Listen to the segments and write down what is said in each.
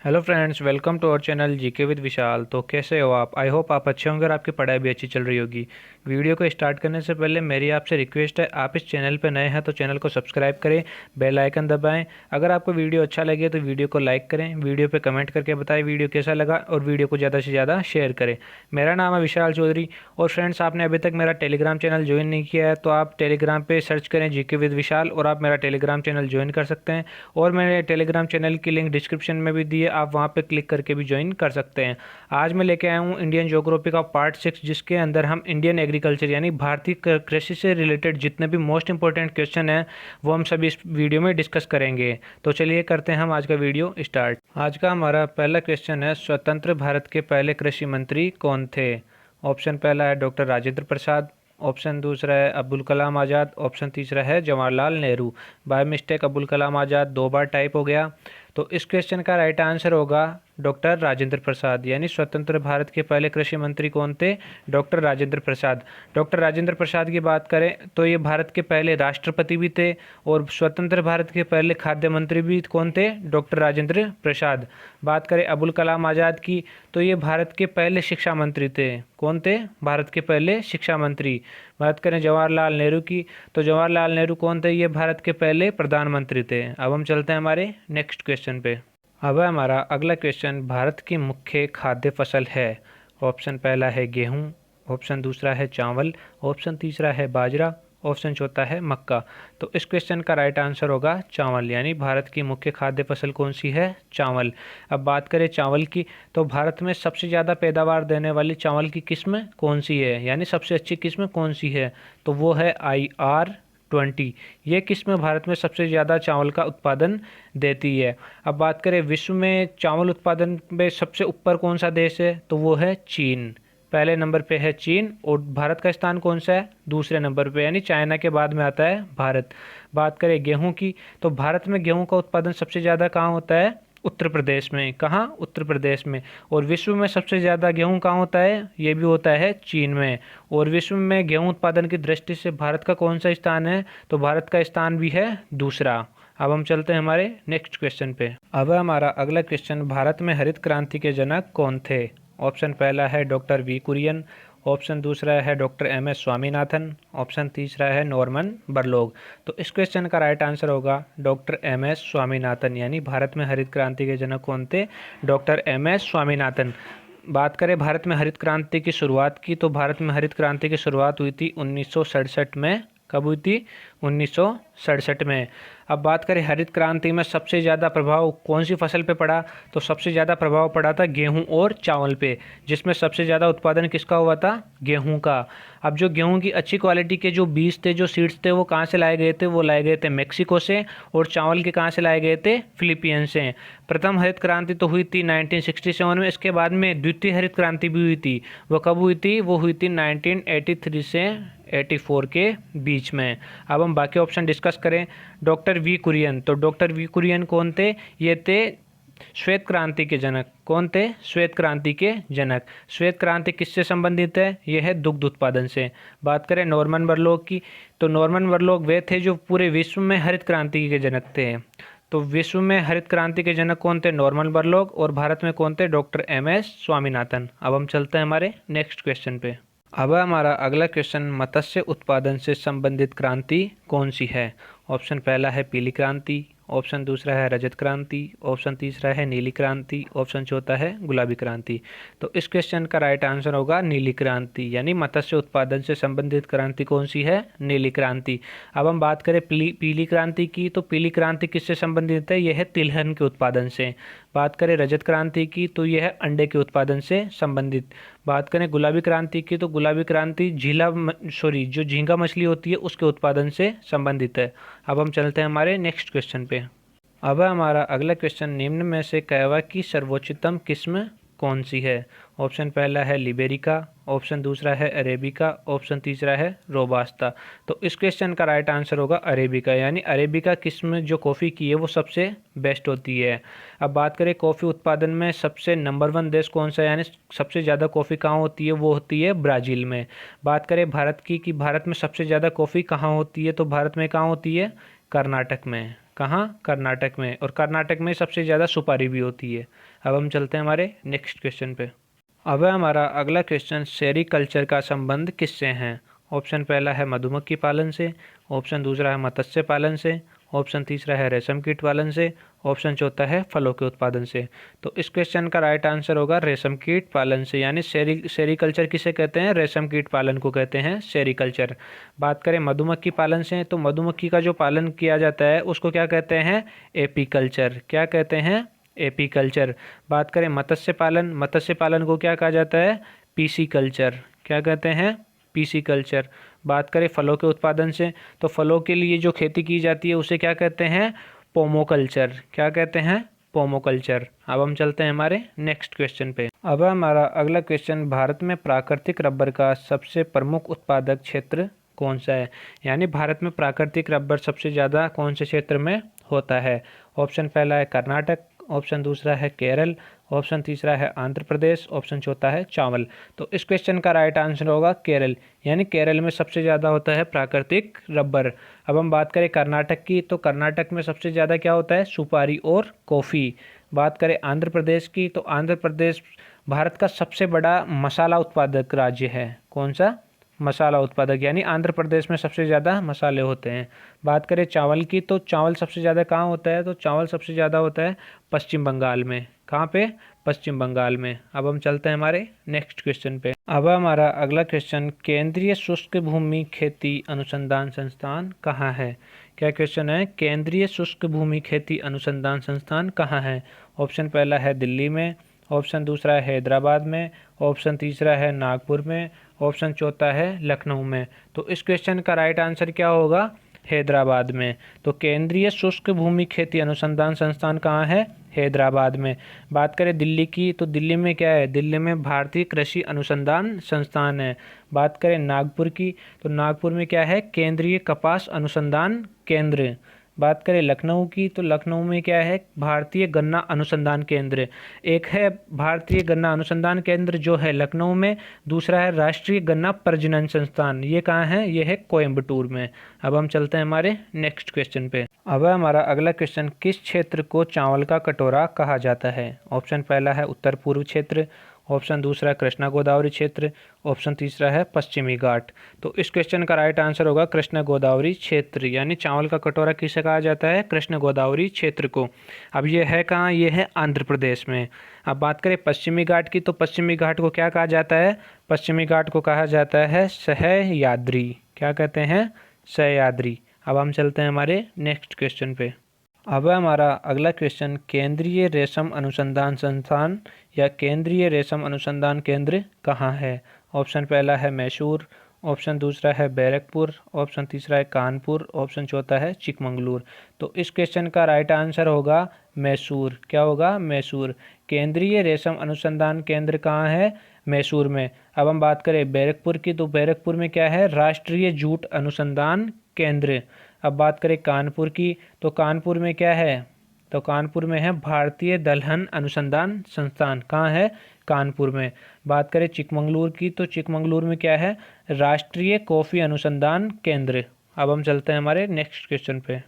Hello friends, welcome to our channel GK with Vishal. तो कैसे हो आप? आई होप आप अच्छे होंगे और आपकी पढ़ाई भी अच्छी चल रही होगी। वीडियो को स्टार्ट करने से पहले मेरी आपसे रिक्वेस्ट है, आप इस चैनल पर नए हैं तो चैनल को सब्सक्राइब करें, बेल आइकन दबाएं। अगर आपको वीडियो अच्छा लगे तो वीडियो को लाइक करें, वीडियो पे कमेंट करके बताएं वीडियो कैसा लगा और वीडियो को ज़्यादा से ज़्यादा शेयर करें। मेरा नाम है विशाल चौधरी। और फ्रेंड्स, आपने अभी तक मेरा टेलीग्राम चैनल ज्वाइन नहीं किया है तो आप टेलीग्राम पर सर्च करें जीके विद विशाल और आप मेरा टेलीग्राम चैनल ज्वाइन कर सकते हैं। और मैंने टेलीग्राम चैनल की लिंक डिस्क्रिप्शन में भी दी है, आप वहाँ पे क्लिक करके भी ज्वाइन कर सकते हैं। आज मैं लेके आया हूँ इंडियन ज्योग्राफी का पार्ट 6, जिसके अंदर हम इंडियन एग्रीकल्चर यानी भारतीय कृषि से रिलेटेड जितने भी मोस्ट इंपॉर्टेंट क्वेश्चन हैं वो हम सभी इस वीडियो में डिस्कस करेंगे। तो चलिए करते हैं हम आज का वीडियो स्टार्ट। आज का हमारा पहला क्वेश्चन है, स्वतंत्र भारत के पहले कृषि मंत्री कौन थे? ऑप्शन पहला है डॉक्टर राजेंद्र प्रसाद, ऑप्शन दूसरा है अब्दुल कलाम आज़ाद, ऑप्शन तीसरा है Jawaharlal Nehru. By mistake Abdul Kalam Azad 2 bar type हो गया। तो इस क्वेश्चन का राइट आंसर होगा डॉक्टर राजेंद्र प्रसाद, यानी स्वतंत्र भारत के पहले कृषि मंत्री कौन थे? डॉक्टर राजेंद्र प्रसाद। डॉक्टर राजेंद्र प्रसाद की बात करें तो ये भारत के पहले राष्ट्रपति भी थे और स्वतंत्र भारत के पहले खाद्य मंत्री भी कौन थे? डॉक्टर राजेंद्र प्रसाद। बात करें अबुल कलाम आज़ाद की तो ये भारत के पहले शिक्षा मंत्री थे। कौन थे? भारत के पहले शिक्षा मंत्री। बात करें जवाहरलाल नेहरू की तो जवाहरलाल नेहरू कौन थे? ये भारत के पहले प्रधानमंत्री थे। अब हम चलते हैं हमारे नेक्स्ट क्वेश्चन पे। अब है हमारा अगला क्वेश्चन, भारत की मुख्य खाद्य फसल है। ऑप्शन पहला है गेहूं, ऑप्शन दूसरा है चावल, ऑप्शन तीसरा है बाजरा, ऑप्शन चौथा है मक्का। तो इस क्वेश्चन का राइट आंसर होगा चावल, यानी भारत की मुख्य खाद्य फसल कौन सी है? चावल। अब बात करें चावल की तो भारत में सबसे ज़्यादा पैदावार देने वाली चावल की किस्म कौन सी है, यानी सबसे अच्छी किस्म कौन सी है? तो वो है IR-20। ये किस्म भारत में सबसे ज़्यादा चावल का उत्पादन देती है। अब बात करें विश्व में चावल उत्पादन में सबसे ऊपर कौन सा देश है? तो वो है चीन। पहले नंबर पे है चीन और भारत का स्थान कौन सा है? दूसरे नंबर पे, यानी चाइना के बाद में आता है भारत। बात करें गेहूं की तो भारत में गेहूं का उत्पादन सबसे ज़्यादा कहाँ होता है? उत्तर प्रदेश में। कहाँ? उत्तर प्रदेश में। और विश्व में सबसे ज़्यादा गेहूं कहाँ होता है? ये भी होता है चीन में। और विश्व में गेहूं उत्पादन की दृष्टि से भारत का कौन सा स्थान है? तो भारत का स्थान भी है दूसरा। अब हम चलते हैं हमारे नेक्स्ट क्वेश्चन पे। अब हमारा अगला क्वेश्चन, भारत में हरित क्रांति के जनक कौन थे? ऑप्शन पहला है डॉक्टर वी कुरियन, ऑप्शन दूसरा है डॉक्टर MS स्वामीनाथन, ऑप्शन तीसरा है नॉर्मन बरलोग। तो इस क्वेश्चन का राइट आंसर होगा डॉक्टर MS स्वामीनाथन, यानी भारत में हरित क्रांति के जनक कौन थे? Doctor MS Swaminathan. बात करें भारत में हरित क्रांति की शुरुआत की तो भारत में हरित क्रांति की शुरुआत हुई थी 1967 में। कब हुई थी? 1967 में। अब बात करें हरित क्रांति में सबसे ज़्यादा प्रभाव कौन सी फसल पे पड़ा? तो सबसे ज़्यादा प्रभाव पड़ा था गेहूं और चावल पे, जिसमें सबसे ज़्यादा उत्पादन किसका हुआ था? गेहूं का। अब जो गेहूं की अच्छी क्वालिटी के जो बीज थे, जो सीड्स थे, वो कहाँ से लाए गए थे? वो लाए गए थे मेक्सिको से। और चावल के कहाँ से लाए गए थे? फिलीपींस से। प्रथम हरित क्रांति तो हुई थी 1967 में। इसके बाद में द्वितीय हरित क्रांति भी हुई थी। वो कब हुई थी? वो हुई थी 1983 से 84 के बीच में। अब हम बाकी ऑप्शन डिस्कस करें। डॉक्टर वी कुरियन, तो डॉक्टर वी कुरियन कौन थे? ये थे श्वेत क्रांति के जनक। कौन थे? श्वेत क्रांति के जनक। श्वेत क्रांति किससे संबंधित है? यह है दुग्ध उत्पादन से। बात करें नॉर्मन बरलोग की तो नॉर्मन बरलोग वे थे जो पूरे विश्व में हरित क्रांति के जनक थे। तो विश्व में हरित क्रांति के जनक कौन थे? नॉर्मन बरलोग। और भारत में कौन थे? Doctor MS Swaminathan. अब हम चलते हैं हमारे नेक्स्ट क्वेश्चन पे। अब हमारा अगला क्वेश्चन, मत्स्य उत्पादन से संबंधित क्रांति कौन सी है? ऑप्शन पहला है पीली क्रांति, ऑप्शन दूसरा है रजत क्रांति, ऑप्शन तीसरा है नीली क्रांति, ऑप्शन चौथा है गुलाबी क्रांति। तो इस क्वेश्चन का राइट आंसर होगा नीली क्रांति, यानी मत्स्य उत्पादन से संबंधित क्रांति कौन सी है? नीली क्रांति। अब हम बात करें पीली क्रांति की तो पीली क्रांति किससे संबंधित है? यह है तिलहन के उत्पादन से। बात करें रजत क्रांति की तो यह है अंडे के उत्पादन से संबंधित। बात करें गुलाबी क्रांति की तो गुलाबी क्रांति जो झींगा मछली होती है उसके उत्पादन से संबंधित है। अब हम चलते हैं हमारे नेक्स्ट क्वेश्चन पे। अब हमारा अगला क्वेश्चन, निम्न में से कहवा की सर्वोच्चतम किस्म कौन सी है? ऑप्शन पहला है लिबेरिका, ऑप्शन दूसरा है अरेबिका, ऑप्शन तीसरा है रोबास्ता। तो इस क्वेश्चन का राइट आंसर होगा अरेबिका, यानी अरेबिका किस्म जो कॉफ़ी की है वो सबसे बेस्ट होती है। अब बात करें कॉफ़ी उत्पादन में सबसे नंबर 1 देश कौन सा है, यानी सबसे ज़्यादा कॉफ़ी कहाँ होती है? वो होती है ब्राज़ील में। बात करें भारत की कि भारत में सबसे ज़्यादा कॉफ़ी कहाँ होती है तो भारत में कहाँ होती है? कर्नाटक में। कहाँ? कर्नाटक में। और कर्नाटक में सबसे ज़्यादा सुपारी भी होती है। अब हम चलते हैं हमारे नेक्स्ट क्वेश्चन पे। अब हमारा अगला क्वेश्चन, सेरीकल्चर का संबंध किससे है? ऑप्शन पहला है मधुमक्खी पालन से, ऑप्शन दूसरा है मत्स्य पालन से, ऑप्शन तीसरा है रेशम कीट पालन से, ऑप्शन चौथा है फलों के उत्पादन से। तो इस क्वेश्चन का राइट आंसर होगा रेशम कीट पालन से, यानी सेरीकल्चर किसे कहते हैं? रेशम कीट पालन को कहते हैं सेरीकल्चर। बात करें मधुमक्खी पालन से, तो मधुमक्खी का जो पालन किया जाता है उसको क्या कहते हैं? एपीकल्चर। क्या कहते हैं? एपीकल्चर। बात करें मत्स्य पालन को क्या कहा जाता है? पीसीकल्चर। क्या कहते हैं? पीसीकल्चर। बात करें फलों के उत्पादन से, तो फलों के लिए जो खेती की जाती है उसे क्या कहते हैं? पोमोकल्चर। क्या कहते हैं? पोमोकल्चर। अब हम चलते हैं हमारे नेक्स्ट क्वेश्चन पे। अब हमारा अगला क्वेश्चन, भारत में प्राकृतिक रबर का सबसे प्रमुख उत्पादक क्षेत्र कौन सा है? यानी भारत में प्राकृतिक रबर सबसे ज़्यादा कौन से क्षेत्र में होता है? ऑप्शन पहला है कर्नाटक, ऑप्शन दूसरा है केरल, ऑप्शन तीसरा है आंध्र प्रदेश, ऑप्शन चौथा है चावल। तो इस क्वेश्चन का राइट आंसर होगा केरल, यानी केरल में सबसे ज़्यादा होता है प्राकृतिक रबर। अब हम बात करें कर्नाटक की, तो कर्नाटक में सबसे ज़्यादा क्या होता है? सुपारी और कॉफ़ी। बात करें आंध्र प्रदेश की, तो आंध्र प्रदेश भारत का सबसे बड़ा मसाला उत्पादक राज्य है। कौन सा? मसाला उत्पादक, यानी आंध्र प्रदेश में सबसे ज़्यादा मसाले होते हैं। बात करें चावल की, तो चावल सबसे ज़्यादा कहाँ होता है? तो चावल सबसे ज़्यादा होता है पश्चिम बंगाल में। कहाँ पे? पश्चिम बंगाल में। अब हम चलते हैं हमारे नेक्स्ट क्वेश्चन पे। अब हमारा अगला क्वेश्चन, केंद्रीय शुष्क भूमि खेती अनुसंधान संस्थान कहाँ है? क्या क्वेश्चन है? केंद्रीय शुष्क भूमि खेती अनुसंधान संस्थान कहाँ है? ऑप्शन पहला है दिल्ली में, ऑप्शन दूसरा है हैदराबाद में, ऑप्शन तीसरा है नागपुर में, ऑप्शन चौथा है लखनऊ में। तो इस क्वेश्चन का राइट आंसर क्या होगा? हैदराबाद में। तो केंद्रीय शुष्क भूमि खेती अनुसंधान संस्थान कहाँ है? हैदराबाद में। बात करें दिल्ली की, तो दिल्ली में क्या है? दिल्ली में भारतीय कृषि अनुसंधान संस्थान है। बात करें नागपुर की, तो नागपुर में क्या है? केंद्रीय कपास अनुसंधान केंद्र। बात करें लखनऊ की, तो लखनऊ में क्या है? भारतीय गन्ना अनुसंधान केंद्र। एक है भारतीय गन्ना अनुसंधान केंद्र जो है लखनऊ में, दूसरा है राष्ट्रीय गन्ना प्रजनन संस्थान। ये कहाँ है? ये है कोयम्बटूर में। अब हम चलते हैं हमारे नेक्स्ट क्वेश्चन पे। अब हमारा अगला क्वेश्चन, किस क्षेत्र को चावल का कटोरा कहा जाता है? ऑप्शन पहला है उत्तर पूर्व क्षेत्र, ऑप्शन दूसरा कृष्णा गोदावरी क्षेत्र, ऑप्शन तीसरा है पश्चिमी घाट। तो इस क्वेश्चन का राइट आंसर होगा कृष्ण गोदावरी क्षेत्र, यानी चावल का कटोरा किसे कहा जाता है? कृष्ण गोदावरी क्षेत्र को। अब ये है कहाँ? ये है आंध्र प्रदेश में। अब बात करें पश्चिमी घाट की, तो पश्चिमी घाट को क्या कहा जाता है? पश्चिमी घाट को कहा जाता है सह्याद्री। क्या कहते हैं? सह्याद्री। अब हम चलते हैं हमारे नेक्स्ट क्वेश्चन पे। अब हमारा अगला क्वेश्चन, केंद्रीय रेशम अनुसंधान संस्थान या केंद्रीय रेशम अनुसंधान केंद्र कहाँ है? ऑप्शन पहला है मैसूर, ऑप्शन दूसरा है बैरकपुर, ऑप्शन तीसरा है कानपुर, ऑप्शन चौथा है चिकमंगलूर। तो इस क्वेश्चन का राइट आंसर होगा मैसूर। क्या होगा? मैसूर। केंद्रीय रेशम अनुसंधान केंद्र कहाँ है? मैसूर में। अब हम बात करें बैरकपुर की, तो बैरकपुर में क्या है? राष्ट्रीय जूट अनुसंधान केंद्र। अब बात करें कानपुर की, तो कानपुर में क्या है? तो कानपुर में है भारतीय दलहन अनुसंधान संस्थान। कहाँ है? कानपुर में। बात करें चिकमंगलूर की, तो चिकमंगलूर में क्या है? राष्ट्रीय कॉफ़ी अनुसंधान केंद्र। अब हम चलते हैं हमारे नेक्स्ट क्वेश्चन पे।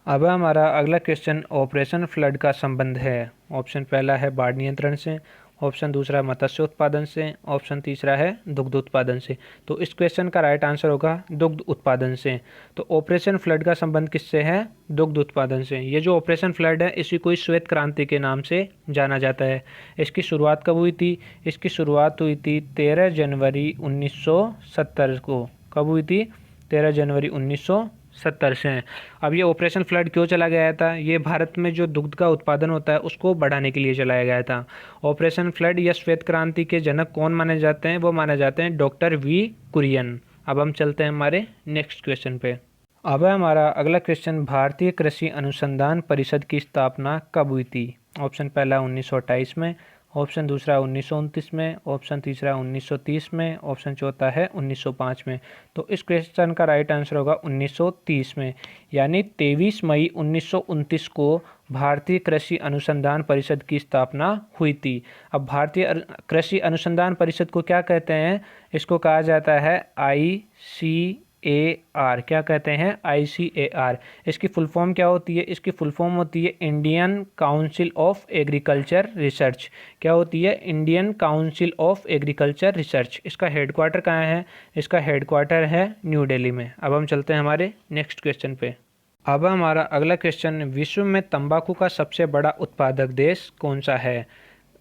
अब हमारा अगला क्वेश्चन ऑपरेशन फ्लड का संबंध है। ऑप्शन पहला है बाढ़ नियंत्रण से, ऑप्शन दूसरा मत्स्य उत्पादन से, ऑप्शन तीसरा है दुग्ध उत्पादन से। तो इस क्वेश्चन का राइट आंसर होगा दुग्ध उत्पादन से। तो ऑपरेशन फ्लड का संबंध किससे है? दुग्ध उत्पादन से। ये जो ऑपरेशन फ्लड है इसी को श्वेत क्रांति के नाम से जाना जाता है। इसकी शुरुआत कब हुई थी? इसकी शुरुआत हुई थी 13 जनवरी 1970 को। कब हुई थी? 13 जनवरी 1970 से हैं। अब ये ऑपरेशन फ्लड क्यों चला गया था? ये भारत में जो दुग्ध का उत्पादन होता है उसको बढ़ाने के लिए चलाया गया था। ऑपरेशन फ्लड या श्वेत क्रांति के जनक कौन माने जाते हैं? वो माने जाते हैं डॉक्टर वी कुरियन। अब हम चलते हैं हमारे नेक्स्ट क्वेश्चन पे। अब हमारा अगला क्वेश्चन, भारतीय कृषि अनुसंधान परिषद की स्थापना कब हुई थी? ऑप्शन पहला 1928 में, ऑप्शन दूसरा 1929 में, ऑप्शन तीसरा 1930 में, ऑप्शन चौथा है 1905 में। तो इस क्वेश्चन का राइट आंसर होगा 1930 में, यानी 23 मई 1929 को भारतीय कृषि अनुसंधान परिषद की स्थापना हुई थी। अब भारतीय कृषि अनुसंधान परिषद को क्या कहते हैं? इसको कहा जाता है ICAR। ICAR, क्या कहते हैं ICAR। इसकी फुल फॉर्म क्या होती है? इसकी फुल फॉर्म होती है Indian council of agriculture research. क्या होती है? Indian council of agriculture research. इसका हेडक्वार्टर कहाँ है? इसका हेडक्वार्टर है न्यू दिल्ली में। अब हम चलते हैं हमारे नेक्स्ट क्वेश्चन पे। अब हमारा अगला क्वेश्चन, विश्व में तंबाकू का सबसे बड़ा उत्पादक देश कौन सा है?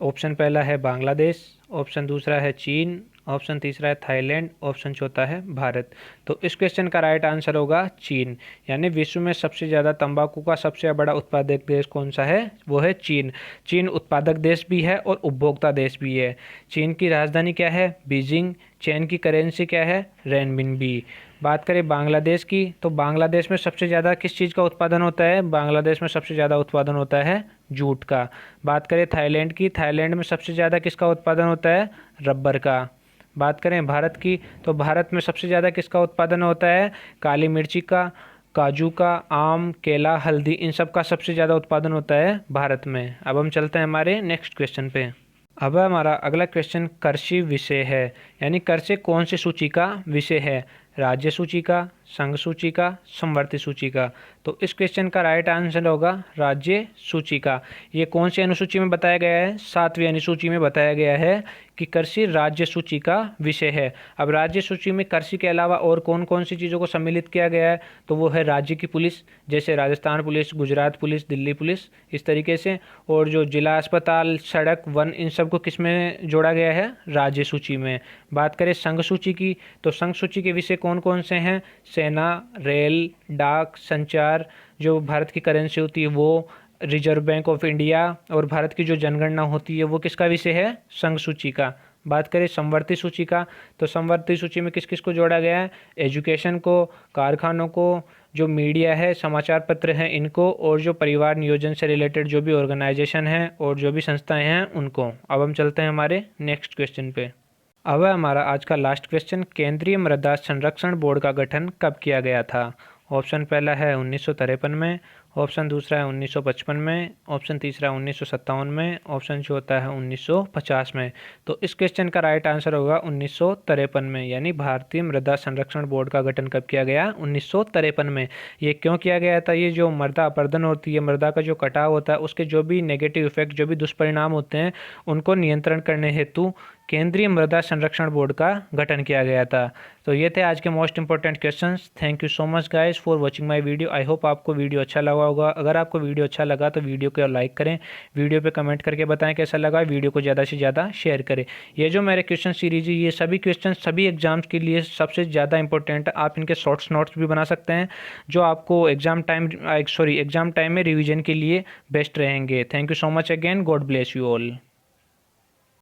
ऑप्शन पहला है बांग्लादेश, ऑप्शन दूसरा है चीन, ऑप्शन तीसरा है थाईलैंड, ऑप्शन चौथा है भारत। तो इस क्वेश्चन का राइट आंसर होगा चीन। यानी विश्व में सबसे ज़्यादा तंबाकू का सबसे बड़ा उत्पादक देश कौन सा है? वो है चीन। चीन उत्पादक देश भी है और उपभोक्ता देश भी है। चीन की राजधानी क्या है? बीजिंग। चीन की करेंसी क्या है? रेनमिनबी। बात करें बांग्लादेश की, तो बांग्लादेश में सबसे ज़्यादा किस चीज़ का उत्पादन होता है? बांग्लादेश में सबसे ज़्यादा उत्पादन होता है जूट का। बात करें थाईलैंड की, थाईलैंड में सबसे ज़्यादा किसका उत्पादन होता है? रबर का। बात करें भारत की, तो भारत में सबसे ज़्यादा किसका उत्पादन होता है? काली मिर्ची का, काजू का, आम, केला, हल्दी, इन सब का सबसे ज़्यादा उत्पादन होता है भारत में। अब हम चलते हैं हमारे नेक्स्ट क्वेश्चन पे। अब हमारा अगला क्वेश्चन कृषि विषय है, यानी कृषि कौन सी सूची का विषय है? राज्य सूची का, संघ सूची का, समवर्ती सूची का। तो इस क्वेश्चन का राइट आंसर होगा राज्य सूची का। ये कौन सी अनुसूची में बताया गया है? 7वीं अनुसूची में बताया गया है कि कृषि राज्य सूची का विषय है। अब राज्य सूची में कृषि के अलावा और कौन कौन सी चीज़ों को सम्मिलित किया गया है? तो वो है राज्य की पुलिस, जैसे Rajasthan police, Gujarat police, Delhi police, इस तरीके से। और जो जिला अस्पताल, सड़क, वन, इन सबको किस में जोड़ा गया है? राज्य सूची में। बात करें संघ सूची की, तो संघ सूची के विषय कौन कौन से हैं? सेना, रेल, डाक, संचार, जो भारत की करेंसी होती है वो, रिजर्व बैंक ऑफ इंडिया, और भारत की जो जनगणना होती है वो किसका विषय है? संघ सूची का। बात करें समवर्ती सूची का, तो समवर्ती सूची में किस किस को जोड़ा गया है? एजुकेशन को, कारखानों को, जो मीडिया है, समाचार पत्र हैं इनको, और जो परिवार नियोजन से रिलेटेड जो भी ऑर्गेनाइजेशन हैं और जो भी संस्थाएं हैं उनको। अब हम चलते हैं हमारे नेक्स्ट क्वेश्चन पे। अब है हमारा आज का लास्ट क्वेश्चन, केंद्रीय मृदा संरक्षण बोर्ड का गठन कब किया गया था? ऑप्शन पहला है 1953 में, ऑप्शन दूसरा है 1955 में, ऑप्शन तीसरा 1957 में, ऑप्शन चौथा है 1950 में। तो इस क्वेश्चन का राइट आंसर होगा 1953 में। यानी भारतीय मृदा संरक्षण बोर्ड का गठन कब किया गया? 1953 में। ये क्यों किया गया था? ये जो मृदा अपरदन होती है, मृदा का जो कटाव होता है, उसके जो भी नेगेटिव इफेक्ट, जो भी दुष्परिणाम होते हैं, उनको नियंत्रण करने हेतु केंद्रीय मृदा संरक्षण बोर्ड का गठन किया गया था। तो ये थे आज के most important questions. Thank you so much guys for watching my video. I hope आपको वीडियो अच्छा लगा होगा। अगर आपको वीडियो अच्छा लगा तो वीडियो को लाइक करें, वीडियो पे कमेंट करके बताएं कैसा लगा, वीडियो को ज़्यादा से ज़्यादा शेयर करें। ये जो मेरे क्वेश्चन सीरीज है, ये सभी क्वेश्चन सभी एग्जाम्स के लिए सबसे ज़्यादा इंपॉर्टेंट है। आप इनके शॉर्ट्स नोट्स भी बना सकते हैं, जो आपको एग्जाम टाइम में रिविजन के लिए बेस्ट रहेंगे। Thank you so much again. God bless you all.